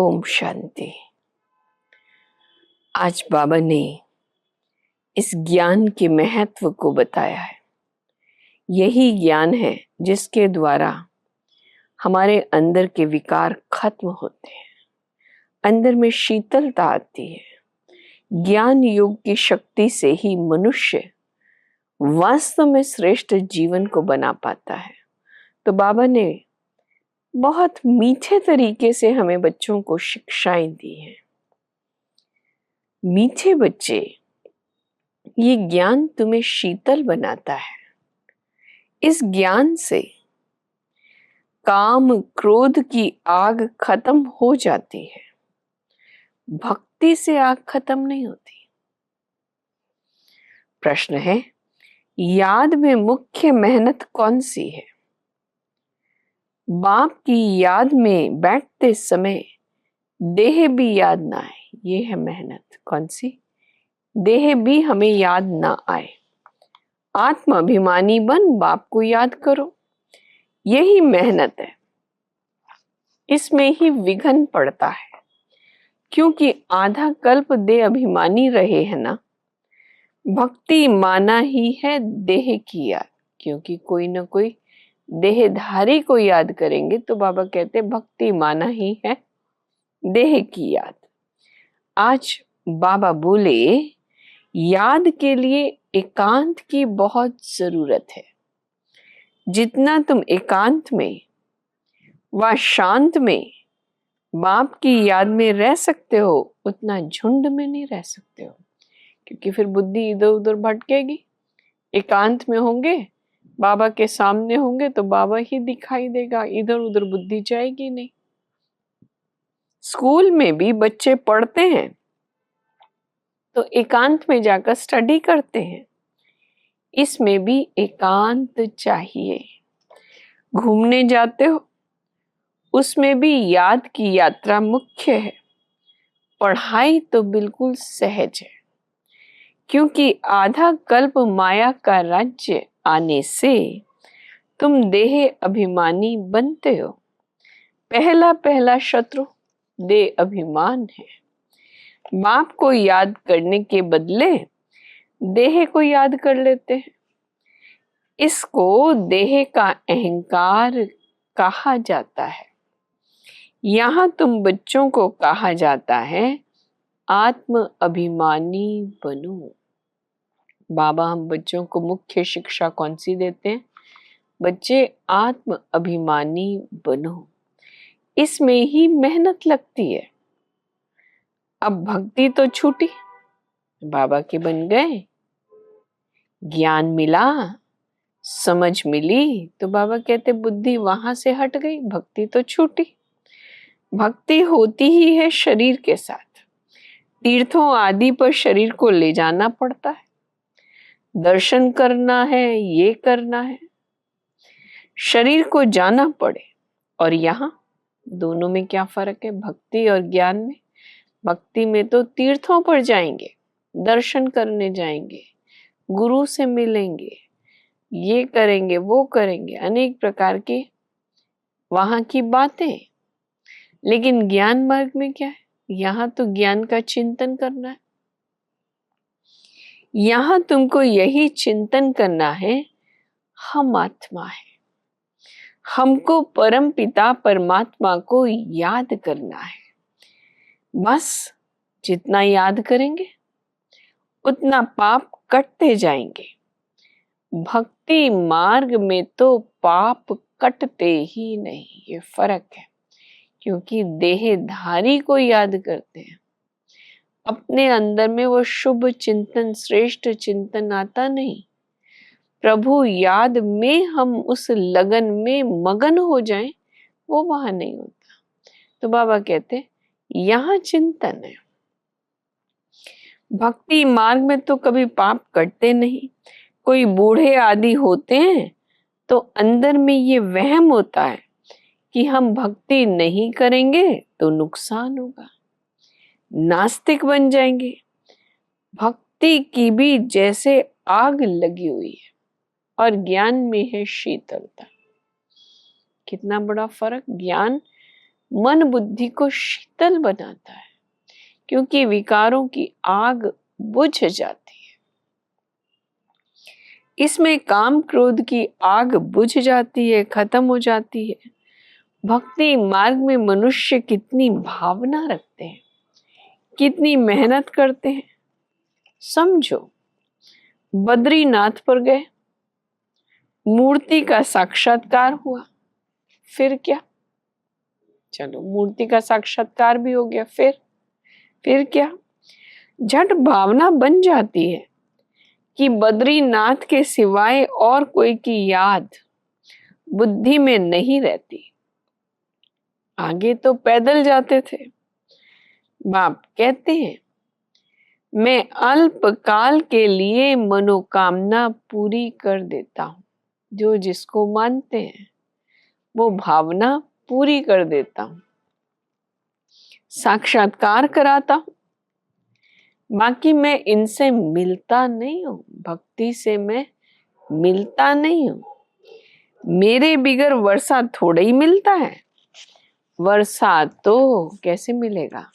ओम शांति। आज बाबा ने इस ज्ञान के महत्व को बताया है। यही ज्ञान है जिसके द्वारा हमारे अंदर के विकार खत्म होते हैं, अंदर में शीतलता आती है। ज्ञान योग की शक्ति से ही मनुष्य वास्तव में श्रेष्ठ जीवन को बना पाता है। तो बाबा ने बहुत मीठे तरीके से हमें बच्चों को शिक्षाएं दी हैं। मीठे बच्चे, ये ज्ञान तुम्हें शीतल बनाता है। इस ज्ञान से काम क्रोध की आग खत्म हो जाती है। भक्ति से आग खत्म नहीं होती। प्रश्न है, याद में मुख्य मेहनत कौन सी है? बाप की याद में बैठते समय देह भी याद ना आए, ये है मेहनत। कौन सी? देह भी हमें याद ना आए। आत्माभिमानी बन बाप को याद करो, यही मेहनत है। इसमें ही विघ्न पड़ता है, क्योंकि आधा कल्प देह अभिमानी रहे हैं ना। भक्ति माना ही है देह की याद, क्योंकि कोई ना कोई देहधारी को याद करेंगे तो बाबा कहते भक्ति माना ही है देह की याद। आज बाबा बोले याद के लिए एकांत की बहुत जरूरत है। जितना तुम एकांत में व शांत में बाप की याद में रह सकते हो, उतना झुंड में नहीं रह सकते हो, क्योंकि फिर बुद्धि इधर उधर भटकेगी। एकांत में होंगे, बाबा के सामने होंगे तो बाबा ही दिखाई देगा, इधर उधर बुद्धि जाएगी नहीं। स्कूल में भी बच्चे पढ़ते हैं तो एकांत में जाकर स्टडी करते हैं। इसमें भी एकांत चाहिए। घूमने जाते हो, उसमें भी याद की यात्रा मुख्य है। पढ़ाई तो बिल्कुल सहज है, क्योंकि आधा कल्प माया का राज्य आने से तुम देह अभिमानी बनते हो। पहला पहला शत्रु देह अभिमान है। बाप को याद करने के बदले देह को याद कर लेते हैं। इसको देह का अहंकार कहा जाता है। यहाँ तुम बच्चों को कहा जाता है आत्म अभिमानी बनो। बाबा हम बच्चों को मुख्य शिक्षा कौन सी देते हैं? बच्चे आत्म अभिमानी बनो। इसमें ही मेहनत लगती है। अब भक्ति तो छूटी, बाबा के बन गए, ज्ञान मिला, समझ मिली, तो बाबा कहते बुद्धि वहां से हट गई, भक्ति तो छूटी। भक्ति होती ही है शरीर के साथ। तीर्थों आदि पर शरीर को ले जाना पड़ता है, दर्शन करना है, ये करना है, शरीर को जाना पड़े। और यहाँ दोनों में क्या फर्क है? भक्ति और ज्ञान में। भक्ति में तो तीर्थों पर जाएंगे, दर्शन करने जाएंगे, गुरु से मिलेंगे, ये करेंगे, वो करेंगे, अनेक प्रकार के वहां की बातें। लेकिन ज्ञान मार्ग में क्या है? यहाँ तो ज्ञान का चिंतन करना है। यहाँ तुमको यही चिंतन करना है, हम आत्मा है, हमको परम पिता परमात्मा को याद करना है। बस जितना याद करेंगे उतना पाप कटते जाएंगे। भक्ति मार्ग में तो पाप कटते ही नहीं, ये फर्क है। क्योंकि देहधारी को याद करते हैं, अपने अंदर में वो शुभ चिंतन, श्रेष्ठ चिंतन आता नहीं। प्रभु याद में हम उस लगन में मगन हो जाएं, वो वहां नहीं होता। तो बाबा कहते यहाँ चिंतन है। भक्ति मार्ग में तो कभी पाप कटते नहीं। कोई बूढ़े आदि होते हैं तो अंदर में ये वहम होता है कि हम भक्ति नहीं करेंगे तो नुकसान होगा, नास्तिक बन जाएंगे। भक्ति की भी जैसे आग लगी हुई है और ज्ञान में है शीतलता। कितना बड़ा फर्क! ज्ञान मन बुद्धि को शीतल बनाता है, क्योंकि विकारों की आग बुझ जाती है। इसमें काम क्रोध की आग बुझ जाती है, खत्म हो जाती है। भक्ति मार्ग में मनुष्य कितनी भावना रखते हैं, कितनी मेहनत करते हैं। समझो, बद्रीनाथ पर गए, मूर्ति का साक्षात्कार हुआ, फिर क्या? चलो, मूर्ति का साक्षात्कार भी हो गया, फिर क्या? झट भावना बन जाती है कि बद्रीनाथ के सिवाय और कोई की याद बुद्धि में नहीं रहती। आगे तो पैदल जाते थे। बाप कहते हैं, मैं अल्पकाल के लिए मनोकामना पूरी कर देता हूं। जो जिसको मानते हैं वो भावना पूरी कर देता हूं, साक्षात्कार कराता हूं। बाकी मैं इनसे मिलता नहीं हूं, भक्ति से मैं मिलता नहीं हूं। मेरे बिगर वर्षा थोड़ा ही मिलता है। वर्षा तो कैसे मिलेगा?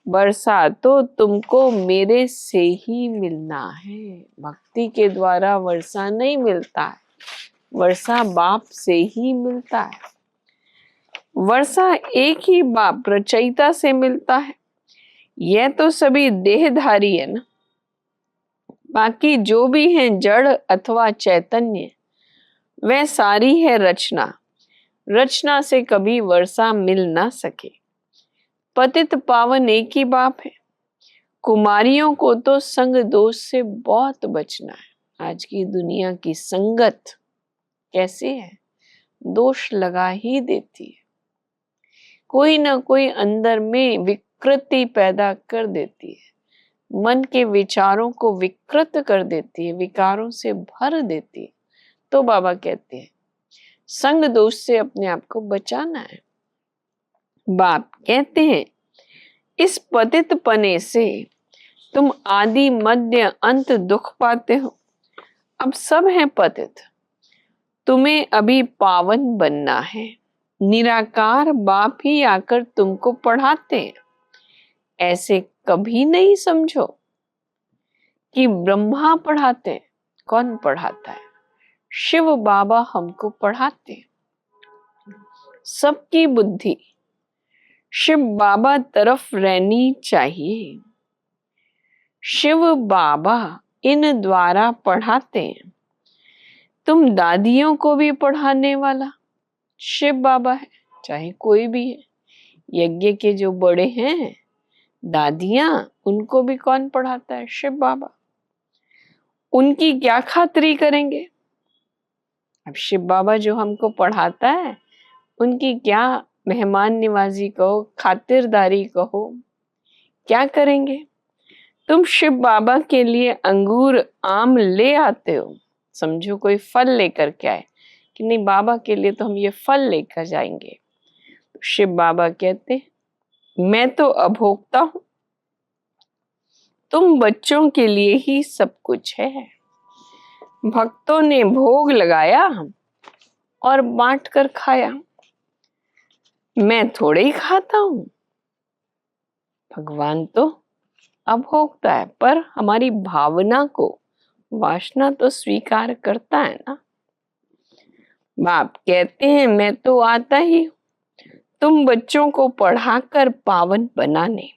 वर्षा तो तुमको मेरे से ही मिलना है। भक्ति के द्वारा वर्षा नहीं मिलता है, वर्षा बाप से ही मिलता है। वर्षा एक ही बाप रचयिता से मिलता है। यह तो सभी देहधारी है ना। बाकी जो भी है जड़ अथवा चैतन्य, वह सारी है रचना। रचना से कभी वर्षा मिल ना सके। पतित पावन एक ही बाप है। कुमारियों को तो संग दोष से बहुत बचना है। आज की दुनिया की संगत कैसी है? दोष लगा ही देती है। कोई ना कोई अंदर में विकृति पैदा कर देती है, मन के विचारों को विकृत कर देती है, विकारों से भर देती है। तो बाबा कहते हैं, संग दोष से अपने आप को बचाना है। बाप कहते हैं, इस पतित पने से तुम आदि मध्य अंत दुख पाते हो। अब सब है पतित, तुम्हें अभी पावन बनना है। निराकार बाप ही आकर तुमको पढ़ाते हैं। ऐसे कभी नहीं समझो कि ब्रह्मा पढ़ाते हैं। कौन पढ़ाता है? शिव बाबा हमको पढ़ाते हैं। सबकी बुद्धि शिव बाबा तरफ रहनी चाहिए। शिव बाबा इन द्वारा पढ़ाते हैं। तुम दादियों को भी पढ़ाने वाला शिव बाबा है, चाहे कोई भी है। यज्ञ के जो बड़े हैं, दादियां, उनको भी कौन पढ़ाता है? शिव बाबा। उनकी क्या खातिरी करेंगे? अब शिव बाबा जो हमको पढ़ाता है, उनकी क्या मेहमान निवाजी कहो, खातिरदारी कहो, क्या करेंगे? तुम शिव बाबा के लिए अंगूर आम ले आते हो, समझो कोई फल लेकर के आए कि नहीं, बाबा के लिए तो हम ये फल लेकर जाएंगे। तो शिव बाबा कहते, मैं तो अभोक्ता हूं, तुम बच्चों के लिए ही सब कुछ है। भक्तों ने भोग लगाया और बांट कर खाया, मैं थोड़े ही खाता हूं। भगवान तो अभोक्ता है, पर हमारी भावना को, वासना तो स्वीकार करता है ना। बाप कहते हैं, मैं तो आता ही हूं तुम बच्चों को पढ़ाकर पावन बनाने।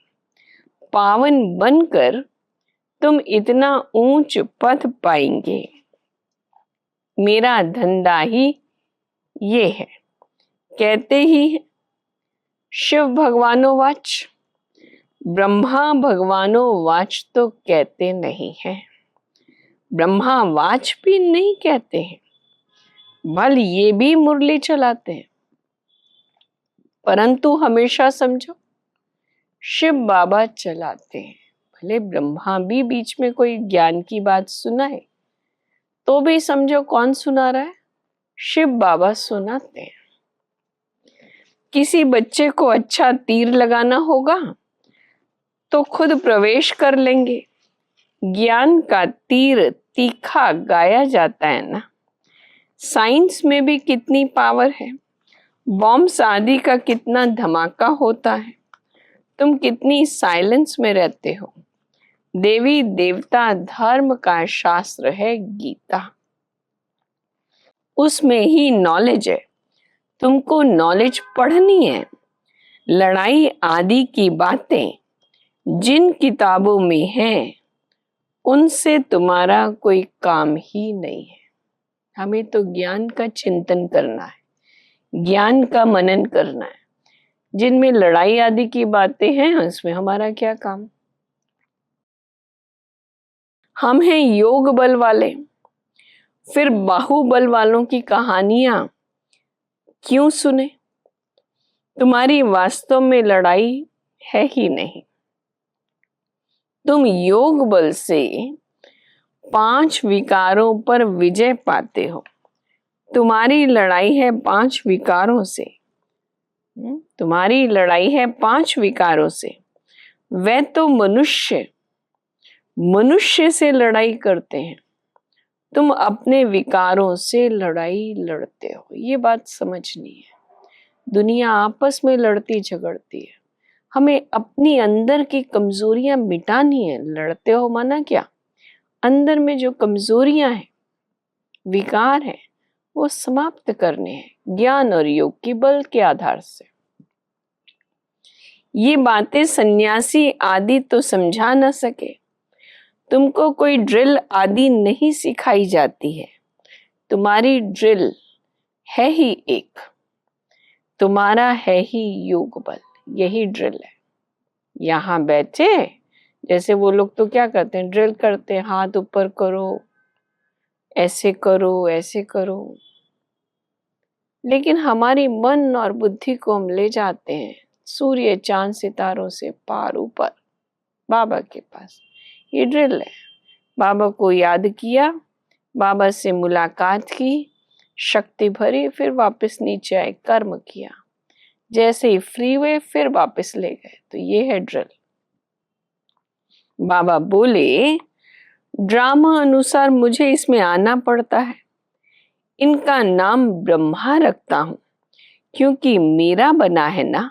पावन बनकर तुम इतना ऊंच पद पाएंगे। मेरा धंधा ही ये है। कहते ही है, शिव भगवानो वाच, ब्रह्मा भगवानो वाच तो कहते नहीं है। ब्रह्मा वाच भी नहीं कहते हैं, भल ये भी मुरली चलाते हैं। परंतु हमेशा समझो, शिव बाबा चलाते हैं। भले ब्रह्मा भी बीच में कोई ज्ञान की बात सुनाए, तो भी समझो कौन सुना रहा है? शिव बाबा सुनाते हैं। किसी बच्चे को अच्छा तीर लगाना होगा तो खुद प्रवेश कर लेंगे। ज्ञान का तीर तीखा गाया जाता है ना। साइंस में भी कितनी पावर है। बॉम्ब्स आदि का कितना धमाका होता है, तुम कितनी साइलेंस में रहते हो। देवी देवता धर्म का शास्त्र है गीता, उसमें ही नॉलेज है, तुमको नॉलेज पढ़नी है। लड़ाई आदि की बातें जिन किताबों में हैं उनसे तुम्हारा कोई काम ही नहीं है। हमें तो ज्ञान का चिंतन करना है, ज्ञान का मनन करना है। जिनमें लड़ाई आदि की बातें हैं उसमें हमारा क्या काम। हम हैं योग बल वाले, फिर बाहुबल वालों की कहानियां क्यों सुने। तुम्हारी वास्तव में लड़ाई है ही नहीं। तुम योग बल से 5 विकारों पर विजय पाते हो। तुम्हारी लड़ाई है 5 विकारों से। तुम्हारी लड़ाई है 5 विकारों से। वह तो मनुष्य से लड़ाई करते हैं, तुम अपने विकारों से लड़ाई लड़ते हो। ये बात समझनी है। दुनिया आपस में लड़ती झगड़ती है, हमें अपनी अंदर की कमजोरियां मिटानी है। लड़ते हो माना क्या, अंदर में जो कमजोरियां हैं, विकार है, वो समाप्त करने हैं ज्ञान और योग के बल के आधार से। ये बातें सन्यासी आदि तो समझा न सके। तुमको कोई ड्रिल आदि नहीं सिखाई जाती है। तुम्हारी ड्रिल है ही एक, तुम्हारा है ही योग बल, यही ड्रिल है। यहाँ बैठे जैसे वो लोग तो क्या करते हैं, ड्रिल करते हैं, हाथ ऊपर करो, ऐसे करो, ऐसे करो। लेकिन हमारी मन और बुद्धि को हम ले जाते हैं सूर्य चांद सितारों से पार ऊपर, बाबा के पास। ये ड्रिल है। बाबा को याद किया, बाबा से मुलाकात की, शक्ति भरी, फिर वापस नीचे आए, कर्म किया। जैसे ही फ्री हुए फिर वापस ले गए। तो ये है ड्रिल। बाबा बोले, ड्रामा अनुसार मुझे इसमें आना पड़ता है। इनका नाम ब्रह्मा रखता हूं क्योंकि मेरा बना है ना।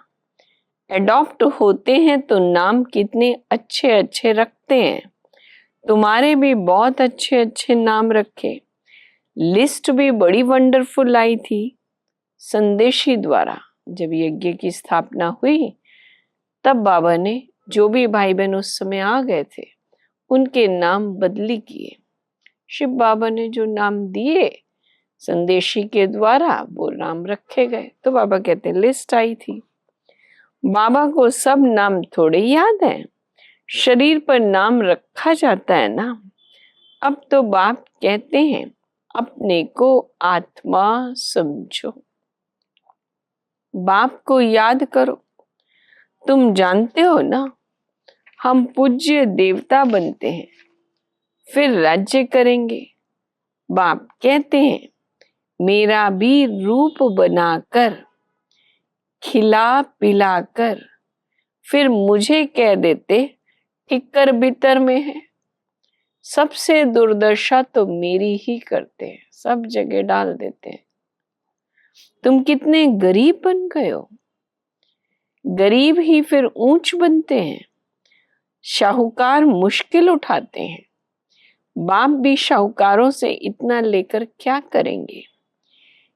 एडॉप्ट होते हैं तो नाम कितने अच्छे अच्छे रखते हैं। तुम्हारे भी बहुत अच्छे अच्छे नाम रखे। लिस्ट भी बड़ी वंडरफुल आई थी संदेशी द्वारा। जब यज्ञ की स्थापना हुई तब बाबा ने जो भी भाई बहन उस समय आ गए थे उनके नाम बदली किए। शिव बाबा ने जो नाम दिए संदेशी के द्वारा वो नाम रखे गए। तो बाबा कहते लिस्ट आई थी। बाबा को सब नाम थोड़े याद हैं, शरीर पर नाम रखा जाता है ना। अब तो बाप कहते हैं अपने को आत्मा समझो, बाप को याद करो। तुम जानते हो ना, हम पूज्य देवता बनते हैं फिर राज्य करेंगे। बाप कहते हैं मेरा भी रूप बनाकर खिला पिलाकर फिर मुझे कह देते टिक्कर बितर में है। सबसे दुर्दशा तो मेरी ही करते हैं, सब जगह डाल देते हैं। तुम कितने गरीब बन गए हो। गरीब ही फिर ऊंच बनते हैं। शाहूकार मुश्किल उठाते हैं। बाप भी शाहूकारों से इतना लेकर क्या करेंगे।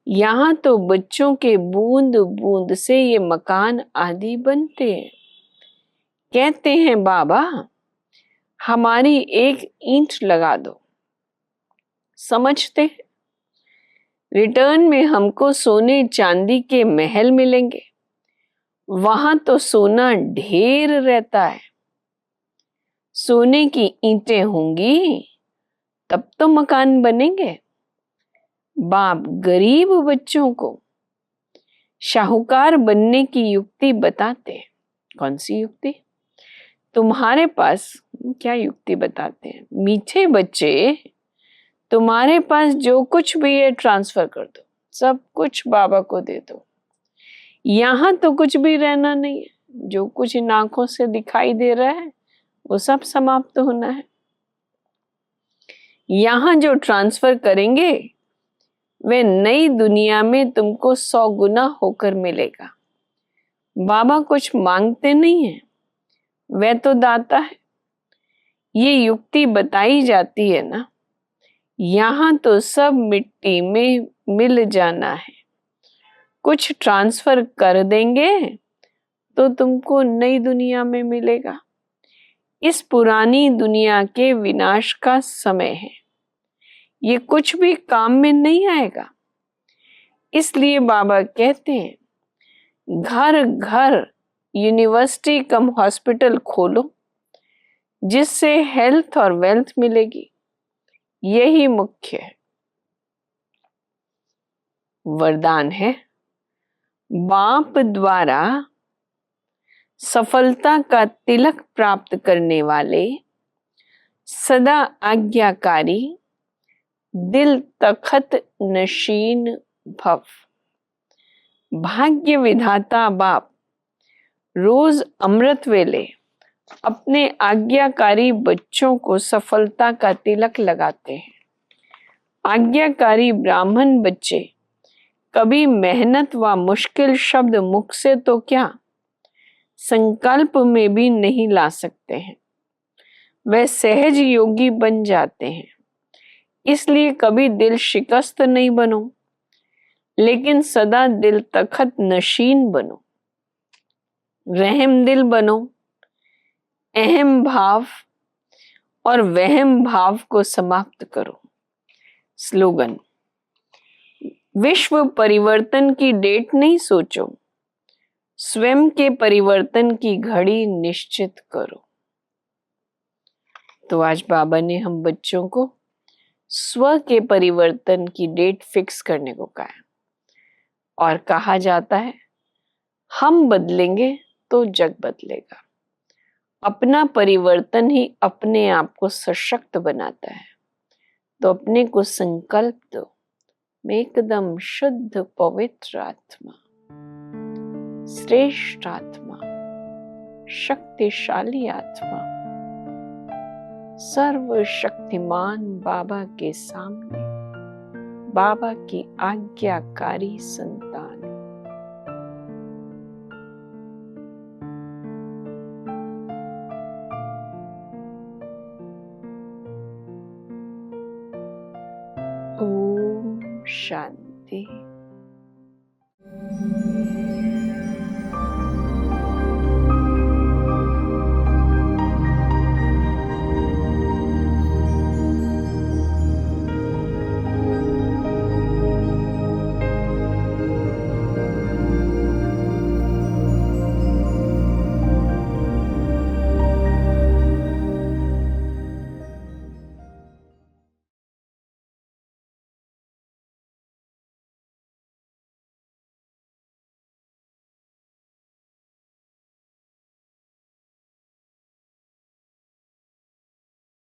यहाँ तो बच्चों के बूंद बूंद से ये मकान आदि बनते हैं। कहते हैं बाबा हमारी एक ईंट लगा दो। समझते रिटर्न में हमको सोने चांदी के महल मिलेंगे। वहां तो सोना ढेर रहता है। सोने की ईंटें होंगी तब तो मकान बनेंगे। बाप गरीब बच्चों को शाहूकार बनने की युक्ति बताते हैं। कौन सी युक्ति? तुम्हारे पास क्या युक्ति बताते हैं? मीठे बच्चे, तुम्हारे पास जो कुछ भी है ट्रांसफर कर दो, सब कुछ बाबा को दे दो। यहाँ तो कुछ भी रहना नहीं है। जो कुछ इन आंखों से दिखाई दे रहा है वो सब समाप्त होना है। यहाँ जो ट्रांसफर करेंगे वह नई दुनिया में तुमको 100 गुना होकर मिलेगा। बाबा कुछ मांगते नहीं है, वह तो दाता है। ये युक्ति बताई जाती है ना, यहाँ तो सब मिट्टी में मिल जाना है। कुछ ट्रांसफर कर देंगे तो तुमको नई दुनिया में मिलेगा। इस पुरानी दुनिया के विनाश का समय है, ये कुछ भी काम में नहीं आएगा। इसलिए बाबा कहते हैं घर घर यूनिवर्सिटी कम हॉस्पिटल खोलो, जिससे हेल्थ और वेल्थ मिलेगी। यही मुख्य है। वरदान है, बाप द्वारा सफलता का तिलक प्राप्त करने वाले सदा आज्ञाकारी दिल तखत नशीन भव। भाग्य विधाता बाप रोज अमृत वेले अपने आज्ञाकारी बच्चों को सफलता का तिलक लगाते हैं। आज्ञाकारी ब्राह्मण बच्चे कभी मेहनत व मुश्किल शब्द मुख से तो क्या, संकल्प में भी नहीं ला सकते हैं। वे सहज योगी बन जाते हैं। इसलिए कभी दिल शिकस्त नहीं बनो, लेकिन सदा दिल तखत नशीन बनो। रहम दिल बनो। अहम भाव और वहम भाव को समाप्त करो। स्लोगन, विश्व परिवर्तन की डेट नहीं सोचो, स्वयं के परिवर्तन की घड़ी निश्चित करो। तो आज बाबा ने हम बच्चों को स्व के परिवर्तन की डेट फिक्स करने को कहा है। और कहा जाता है, हम बदलेंगे तो जग बदलेगा। अपना परिवर्तन ही अपने आप को सशक्त बनाता है। तो अपने को संकल्प दो, मैं एकदम शुद्ध पवित्र आत्मा, श्रेष्ठ आत्मा, शक्तिशाली आत्मा, सर्वशक्तिमान बाबा के सामने बाबा की आज्ञाकारी संतान। ओम शांति।